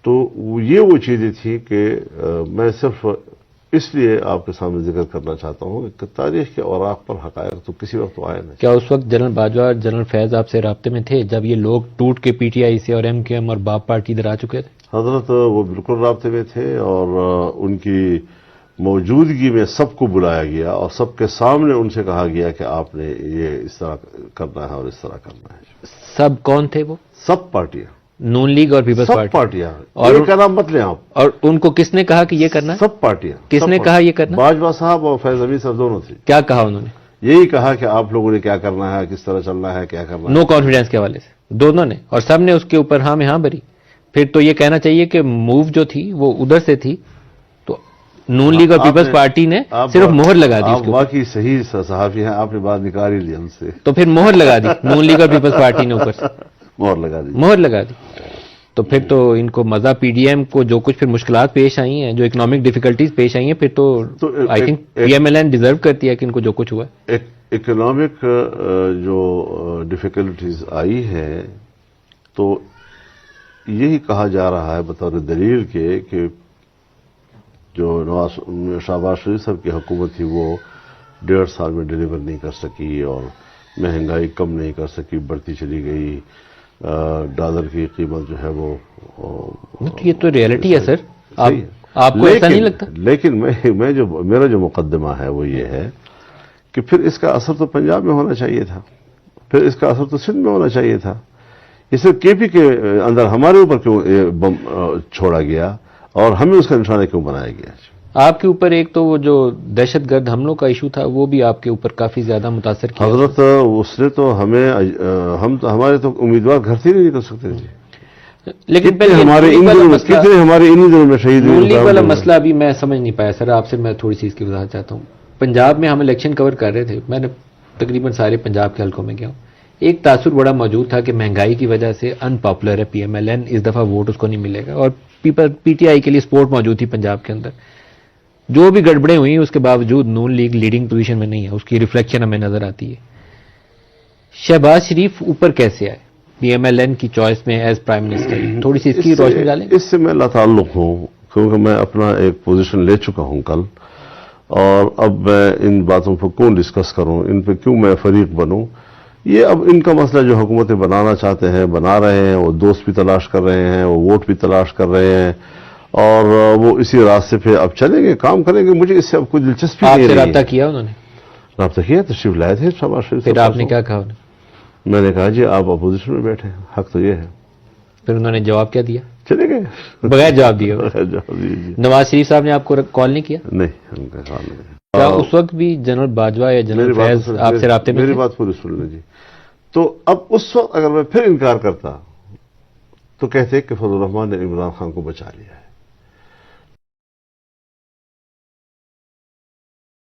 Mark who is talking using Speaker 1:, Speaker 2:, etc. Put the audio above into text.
Speaker 1: تو یہ وہ چیزیں تھی کہ میں صرف اس لیے آپ کے سامنے ذکر کرنا چاہتا ہوں کہ تاریخ کے اوراق پر حقائق تو کسی وقت تو آئے نہیں.
Speaker 2: کیا اس وقت جنرل باجوہ اور جنرل فیض آپ سے رابطے میں تھے جب یہ لوگ ٹوٹ کے پی ٹی آئی سے اور ایم کیو ایم اور باپ پارٹی ادھر آ چکے تھے؟
Speaker 1: حضرت وہ بالکل رابطے میں تھے اور ان کی موجودگی میں سب کو بلایا گیا اور سب کے سامنے ان سے کہا گیا کہ آپ نے یہ اس طرح کرنا ہے اور اس طرح کرنا ہے.
Speaker 2: سب کون تھے وہ؟
Speaker 1: سب پارٹیاں،
Speaker 2: نون لیگ اور پیپلز
Speaker 1: سب
Speaker 2: پارٹی.
Speaker 1: پارٹیاں.
Speaker 2: اور
Speaker 1: یہ کا نام مت لیں آپ.
Speaker 2: اور ان کو کس نے کہا کہ یہ کرنا ہے؟
Speaker 1: سب پارٹیاں.
Speaker 2: کس نے کہا یہ کرنا؟
Speaker 1: باجوہ صاحب اور فیض حمید صاحب دونوں تھے.
Speaker 2: کیا کہا انہوں نے؟
Speaker 1: یہی کہا کہ آپ لوگوں نے کیا کرنا ہے، کس طرح چلنا ہے، کیا کرنا ہے.
Speaker 2: نو کانفیڈنس کے حوالے سے دونوں نے، اور سب نے اس کے اوپر ہاں میں ہاں بھری. پھر تو یہ کہنا چاہیے کہ موو جو تھی وہ ادھر سے تھی، تو نون لیگ اور پیپلز پارٹی نے صرف مہر لگا دی.
Speaker 1: آپ واقعی صحیح صحافی ہیں، آپ نے بات نکال ہی لی ہم سے.
Speaker 2: تو پھر مہر لگا دی نون لیگ اور پیپلز پارٹی نے اوپر سے
Speaker 1: مہر لگا دی.
Speaker 2: مہر لگا دی. تو پھر تو ان کو مزہ پی ڈی ایم کو جو کچھ پھر مشکلات پیش آئی ہیں، جو اکنامک ڈیفیکلٹیز پیش آئی ہیں، پھر تو I think P M L N deserve کرتی ہے کہ ان کو جو کچھ ہوا ہے.
Speaker 1: اکنامک جو ڈیفیکلٹیز آئی ہے تو یہی کہا جا رہا ہے بطور دلیل کے کہ جو شہباز شریف صاحب کی حکومت تھی وہ 1.5 سال میں ڈیلیور نہیں کر سکی اور مہنگائی کم نہیں کر سکی، بڑھتی چلی گئی. ڈالر کی قیمت جو ہے وہ
Speaker 2: یہ تو ریئلٹی ہے سر. آپ کو ایسا نہیں لگتا؟
Speaker 1: لیکن میرا جو مقدمہ ہے وہ یہ ہے کہ پھر اس کا اثر تو پنجاب میں ہونا چاہیے تھا، پھر اس کا اثر تو سندھ میں ہونا چاہیے تھا. اس سے کے پی کے اندر ہمارے اوپر کیوں بم چھوڑا گیا اور ہمیں اس کا نشانہ کیوں بنایا گیا؟
Speaker 2: آپ کے اوپر ایک تو وہ جو دہشت گرد حملوں کا ایشو تھا وہ بھی آپ کے اوپر کافی زیادہ متاثر کیا.
Speaker 1: حضرت اس نے تو ہمارے تو امیدوار گھر سے نہیں نکل سکتے تھے.
Speaker 2: لیکن
Speaker 1: کتنے ہمارے انہی دنوں میں شہید
Speaker 2: نون لیگ والا مسئلہ ابھی میں سمجھ نہیں پایا سر. آپ سے میں تھوڑی سی اس کی وضاحت چاہتا ہوں. پنجاب میں ہم الیکشن کور کر رہے تھے، میں نے تقریباً سارے پنجاب کے حلقوں میں گیا ہوں. ایک تاثر بڑا موجود تھا کہ مہنگائی کی وجہ سے ان پاپولر ہے پی ایم ایل این، اس دفعہ ووٹ اس کو نہیں ملے گا. اور پی ٹی آئی کے لیے سپورٹ موجود تھی پنجاب کے اندر. جو بھی گڑبڑیں ہوئی اس کے باوجود نون لیگ لیڈنگ پوزیشن میں نہیں ہے، اس کی ریفلیکشن ہمیں نظر آتی ہے. شہباز شریف اوپر کیسے آئے پی ایم ایل این کی چوائس میں ایز پرائم منسٹر؟ تھوڑی سی اس کی روشنی ڈالیں.
Speaker 1: اس سے میں لاتعلق ہوں کیونکہ میں اپنا ایک پوزیشن لے چکا ہوں کل، اور اب میں ان باتوں پر کیوں ڈسکس کروں، ان پہ کیوں میں فریق بنوں. یہ اب ان کا مسئلہ جو حکومتیں بنانا چاہتے ہیں بنا رہے ہیں، وہ دوست بھی تلاش کر رہے ہیں، وہ ووٹ بھی تلاش کر رہے ہیں، اور وہ اسی راستے پہ اب چلیں گے، کام کریں گے. مجھے اس سے اب کوئی دلچسپی نہیں ہے.
Speaker 2: آپ سے رابطہ کیا انہوں نے؟
Speaker 1: رابطہ کیا، تشریف لائے تھے شہباز شریف.
Speaker 2: پھر آپ نے کیا کہا انہیں؟
Speaker 1: میں نے کہا جی آپ اپوزیشن میں بیٹھے ہیں، حق تو یہ ہے.
Speaker 2: پھر انہوں نے جواب کیا دیا؟
Speaker 1: چلے گئے
Speaker 2: بغیر جواب دیے.
Speaker 1: جی.
Speaker 2: نواز شریف صاحب نے آپ کو کال نہیں کیا؟
Speaker 1: نہیں، ہم کا کال نہیں.
Speaker 2: کیا اس وقت بھی جنرل باجوہ یا جنرل فیض آپ سے رابطے میں؟
Speaker 1: میری بات پوری سن لیں جی. تو اب اس وقت اگر میں پھر انکار کرتا تو کہتے کہ فضل الرحمان نے عمران خان کو بچا لیا ہے.